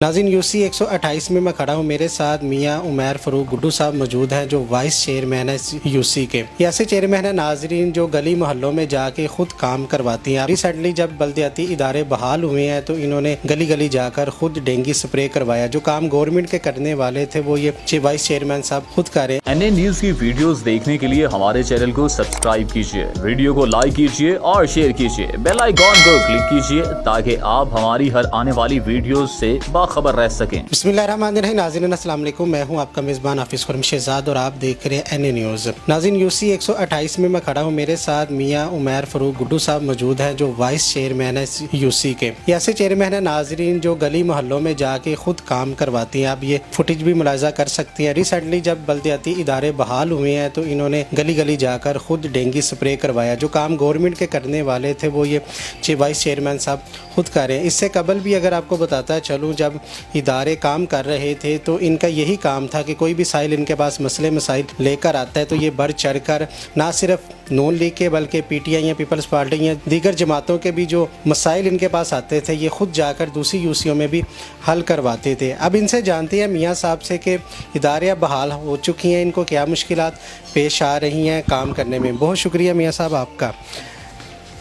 नाज़रीन यूसी 128 में मैं खड़ा हूँ। मेरे साथ मियाँ उमैर फ़रूक गुड्डू साहब मौजूद हैं जो वाइस चेयरमैन है यूसी के। ये ऐसे चेयरमैन है नाज़रीन जो गली मोहल्लों में जाके खुद काम करवाती हैं। रिसेंटली जब बल्दियाती इदारे बहाल हुए हैं तो इन्होंने गली गली जाकर खुद डेंगू स्प्रे करवाया। जो काम गवर्नमेंट के करने वाले थे वो ये वाइस चेयरमैन साहब खुद करें। अन्य न्यूज की वीडियोस देखने के लिए हमारे चैनल को सब्सक्राइब कीजिए, वीडियो को लाइक कीजिए और शेयर कीजिए, बेल आइकॉन को क्लिक कीजिए ताकि आप हमारी हर आने वाली वीडियोस से बाखबर रह सकें। बिस्मिल्लाहिर्रहमानिर्रहीम। नाज़रीन अस्सलाम वालेकुम, मैं हूं आपका मेज़बान हाफिज़ खुर्रम शहज़ाद और आप देख रहे हैं एनए न्यूज़। नाज़रीन यूसी 128 में मैं खड़ा हूं। मेरे साथ मियाँ उमैर फ़रूक गुड्डू साहब मौजूद हैं जो वाइस चेयरमैन है यूसी के। ये ऐसे चेयरमैन है नाज़रीन जो गली मोहल्लों में जाके खुद काम करवाती हैं। आप ये फुटेज भी मुलाज़ा कर सकती हैं। रिसेंटली जब बल्दियाती इदारे बहाल हुए हैं तो इन्होंने गली गली जाकर खुद डेंगू स्प्रे करवाया। जो काम गवर्नमेंट के करने वाले थे वो ये वाइस चेयरमैन साहब खुद करें। इससे कबल भी अगर आपको बताता चलूँ, जब इदारे काम कर रहे थे तो इनका यही काम था कि कोई भी साइल इनके पास मसले मसाइल लेकर आता है तो ये बढ़ चढ़ कर ना सिर्फ नून लीग के बल्कि पीटीआई या पीपल्स पार्टी या दीगर जमातों के भी जो मसाइल इनके पास आते थे ये खुद जाकर दूसरी यूसीओं में भी हल करवाते थे। अब इनसे जानते हैं मियाँ साहब से कि इदारे अब बहाल हो चुकी हैं, इनको क्या मुश्किलात पेश आ रही हैं काम करने में। बहुत शुक्रिया मियाँ साहब आपका।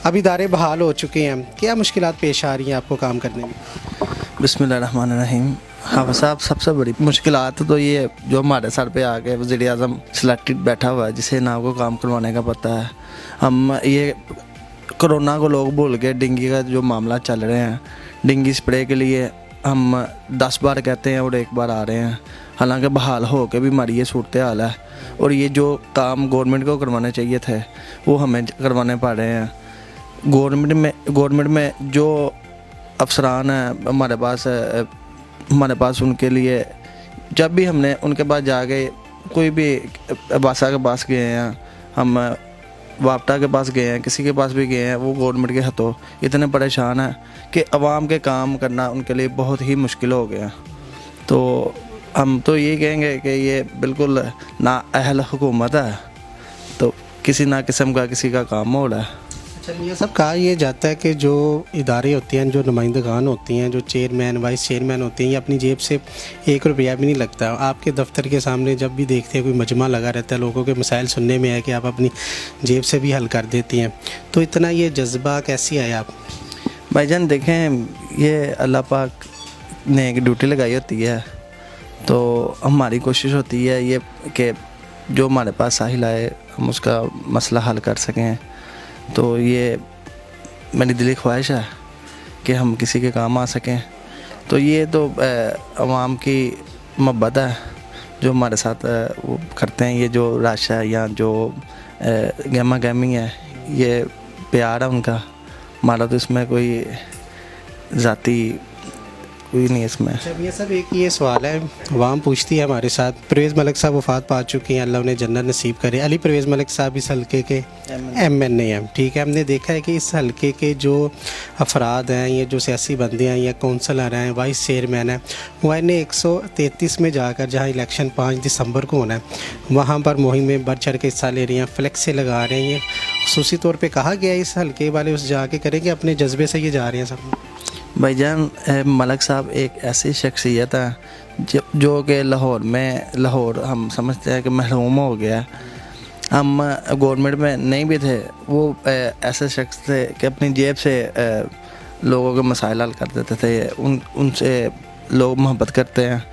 अब इदारे बहाल हो चुके हैं, क्या मुश्किलात पेश आ रही हैं आपको काम करने में? बिस्मिल्लाहिर्रहमानिर्रहीम। हाँ साहब, सबसे बड़ी मुश्किलात तो ये जो हमारे सर पे आ गए वज़ीर आज़म सिलेक्टेड बैठा हुआ है जिसे ना को काम करवाने का पता है। हम ये कोरोना को लोग भूल गए, डेंगू का जो मामला चल रहे हैं, डेंगू स्प्रे के लिए हम 10 बार कहते हैं और एक बार आ रहे हैं। हालांकि बहाल हो के भी हमारी ये सूरत हाल है और ये जो काम गवर्नमेंट को करवाने चाहिए थे वो हमें करवाने पड़ रहे हैं। गवर्नमेंट में जो अफसरान हैं हमारे पास उनके लिए जब भी हमने उनके पास जाके कोई भी बासा के पास गए हैं, हम वापटा के पास गए हैं, किसी के पास भी गए हैं, वो गवर्नमेंट के हाथों इतने परेशान हैं कि अवाम के काम करना उनके लिए बहुत ही मुश्किल हो गया। तो हम तो ये कहेंगे कि ये बिल्कुल ना अहल हुकूमत है, तो किसी ना किस्म का किसी का काम हो रहा है। अच्छा मियाँ साहब, कहा यह जाता है कि जो इदारे होते हैं, जो नुमाइंदगान होती हैं, जो चेयरमैन वाइस चेयरमैन होती हैं, ये अपनी जेब से 1 रुपया भी नहीं लगता। आपके दफ्तर के सामने जब भी देखते हैं कोई मजमा लगा रहता है, लोगों के मसाइल सुनने में है कि आप अपनी जेब से भी हल कर देती हैं, तो इतना ये जज्बा कैसे आया आप? भाईजान देखें, ये अल्लाह पाक ने एक ड्यूटी लगाई होती है, तो हमारी कोशिश होती है ये कि जो हमारे पास साहिल आए हम उसका मसला हल कर सकें। तो ये मेरी दिली ख्वाहिश है कि हम किसी के काम आ सकें। तो ये तो अवाम की मोहब्बत है जो हमारे साथ वो करते हैं। ये जो राशा है या जो गहमा गहमी है, ये प्यार है उनका। हमारा तो इसमें कोई ज़ाती कोई नहीं इसमें। अच्छा मियाँ साहब, एक ये सवाल है, अवाम पूछती है हमारे साथ। परवेज़ मलिक साहब वफ़ात पा चुके हैं, अल्लाह उन्हें जन्नत नसीब करे। अली परवेज़ मलिक साहब इस हल्के के MNA हैं, ठीक है। हमने देखा है कि इस हल्के के जो अफराद हैं, ये जो सियासी बंदे हैं या कौंसलर हैं, वाइस चेयरमैन हैं, वह इन्हें 133 में जाकर जहाँ इलेक्शन 5 दिसंबर को होना है वहाँ पर मुहिम में बढ़ चढ़ के हिस्सा ले रही हैं, फ्लैक्स से लगा रहे हैं। ये खुसूसी तौर पर कहा गया इस हल्के वाले उस जाके करेंगे, अपने जज्बे से ये जा रहे हैं सब। भाईजान मलिक साहब एक ऐसी शख्सियत है जो कि लाहौर हम समझते हैं कि महरूम हो गया। हम गवर्नमेंट में नहीं भी थे, वो ऐसे शख्स थे कि अपनी जेब से लोगों के मसाइल हल कर देते थे। उनसे लोग मोहब्बत करते हैं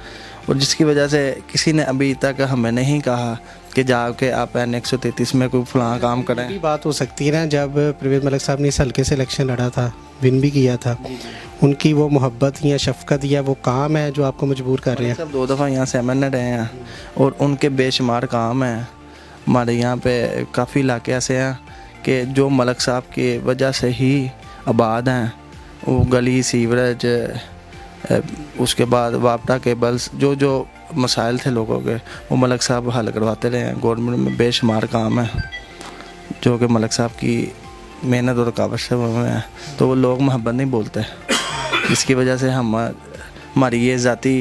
और जिसकी वजह से किसी ने अभी तक हमें नहीं कहा कि जाके आप N133 में कोई फलां काम करें। ये बात हो सकती है ना, जब परवेज़ मलिक साहब ने इस हल्के से इलेक्शन लड़ा था, विन भी किया था, उनकी वो मोहब्बत या शफकत या वो काम है जो आपको मजबूर कर रहे हैं। सब 2 दफ़ा यहाँ से MNA रहे हैं और उनके बेशुमार काम हैं। हमारे यहाँ पे काफ़ी इलाके ऐसे हैं कि जो मलिक साहब की वजह से ही आबाद हैं। वो गली, सीवरेज, उसके बाद वापटा केबल्स, जो मसाइल थे लोगों के वो मलिक साहब हल करवाते रहे हैं। गवर्नमेंट में बेशुमार काम है जो कि मलिक साहब की मेहनत और काबश से हुए हैं, तो वो लोग मोहब्बत नहीं बोलते, जिसकी वजह से हमारी ये ज़ाती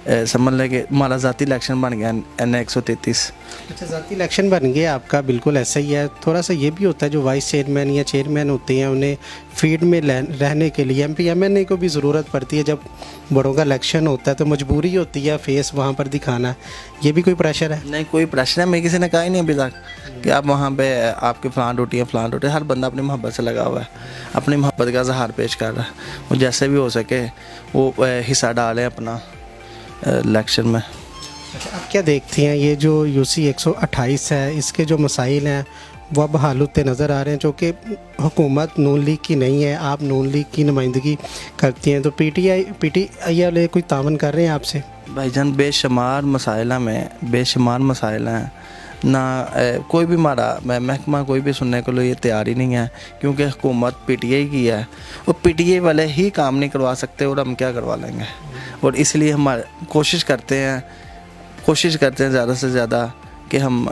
समझ लें कि हमारा ज़ाती इलेक्शन बन गया N133। अच्छा, ज़ाती इलेक्शन बन गया आपका, बिल्कुल ऐसा ही है। थोड़ा सा ये भी होता है जो वाइस चेयरमैन या चेयरमैन होते हैं उन्हें फील्ड में रहने के लिए MP MNA को भी ज़रूरत पड़ती है। जब बड़ों का इलेक्शन होता है तो मजबूरी होती है फेस वहाँ पर दिखाना, ये भी कोई प्रेशर है? नहीं, कोई प्रश्न है, मैं किसी ने कहा ही नहीं अभी तक कि आप वहाँ पे आपकी फ़लान ड्यूटी है फ़लान ड्यूटी। हर बंदा अपनी मोहब्बत से लगा हुआ है, अपनी मोहब्बत का इज़हार पेश कर रहा है। वो जैसे भी हो सके वो हिस्सा डालें अपना इलेक्शन में। अच्छा, आप क्या देखती हैं ये जो UC 128 है, इसके जो मसाइल हैं वो अब हल होते नज़र आ रहे हैं, जो कि हुकूमत नून लीग की नहीं है, आप नून लीग की नुमाइंदगी करती हैं, तो PTI वाले कोई तावन कर रहे हैं आपसे? भाईजान बेशुमार मसाइल में बेशुमार मसाइल हैं ना, कोई भी हमारा महकमा कोई भी सुनने के लिए तैयार ही नहीं है, क्योंकि हुकूमत PTI की है। वो PTI वाले ही काम नहीं करवा सकते और हम क्या करवा लेंगे। और इसलिए हम कोशिश करते हैं ज़्यादा से ज़्यादा कि हम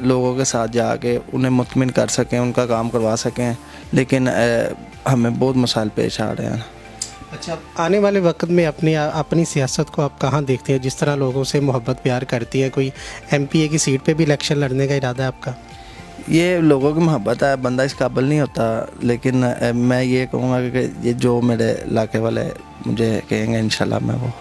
लोगों के साथ जाके उन्हें मुतमिन कर सकें, उनका काम करवा सकें, लेकिन हमें बहुत मसाइल पेश आ रहे हैं। अच्छा, आने वाले वक्त में अपनी सियासत को आप कहाँ देखते हैं? जिस तरह लोगों से मोहब्बत प्यार करती है, कोई MPA की सीट पे भी इलेक्शन लड़ने का इरादा है आपका? ये लोगों की मोहब्बत है, बंदा इस काबिल नहीं होता, लेकिन मैं ये कहूँगा कि ये जो मेरे इलाके वाले मुझे कहेंगे इंशाल्लाह मैं वो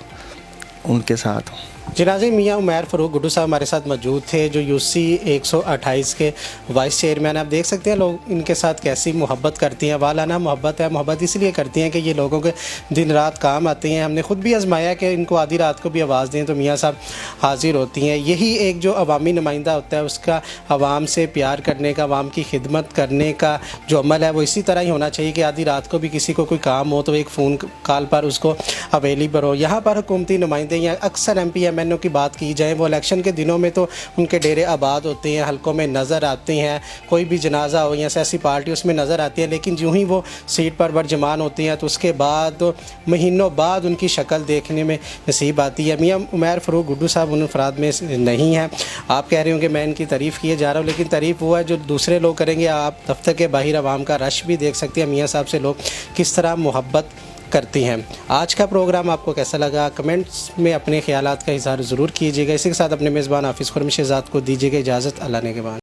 उनके साथ हूँ। जनाज़े मियाँ उमैर फ़ारूक गुड्डू साहब हमारे साथ मौजूद थे, जो UC 128 के वाइस चेयरमैन। आप देख सकते हैं लोग इनके साथ कैसी मोहब्बत करती हैं, वालाना मोहब्बत है। मोहब्बत इसलिए करती हैं कि ये लोगों के दिन रात काम आते हैं। हमने ख़ुद भी आजमाया कि इनको आधी रात को भी आवाज़ दें तो मियाँ साहब हाजिर होती हैं। यही एक जो अवामी नुमाइंदा होता है उसका आवाम से प्यार करने का, आवाम की खिदमत करने का जो अमल है वो इसी तरह ही होना चाहिए कि आधी रात को भी किसी को कोई काम हो तो एक फ़ोन कॉल पर उसको अवेलेबल हो। यहाँ पर हुकूमती नुमाइंदे या अक्सर MP MNO की बात की जाए, वो इलेक्शन के दिनों में तो उनके डेरे आबाद होते हैं, हलकों में नज़र आते हैं, कोई भी जनाजा हो या सियासी पार्टी उसमें नज़र आती है, लेकिन जो ही वो सीट पर बरजमान होते हैं तो उसके बाद महीनों बाद उनकी शक्ल देखने में नसीब आती है। मियाँ उमैर फ़ारूक गुड्डू साहब उन अफराद में नहीं हैं। आप कह रहे हो कि मैं इनकी तारीफ़ किए जा रहा हूँ, लेकिन तारीफ़ वो है जो दूसरे लोग करेंगे। आप दफ्तर के बाहर आवाम का रश भी देख सकते हैं, मियाँ साहब से लोग किस तरह मोहब्बत करती हैं। आज का प्रोग्राम आपको कैसा लगा कमेंट्स में अपने ख्यालात का इज़हार ज़रूर कीजिएगा। इसी के साथ अपने मेज़बान हाफिज़ खुर्म शेहज़ाद को दीजिएगा इजाज़त। अल्लाह ने के बाद।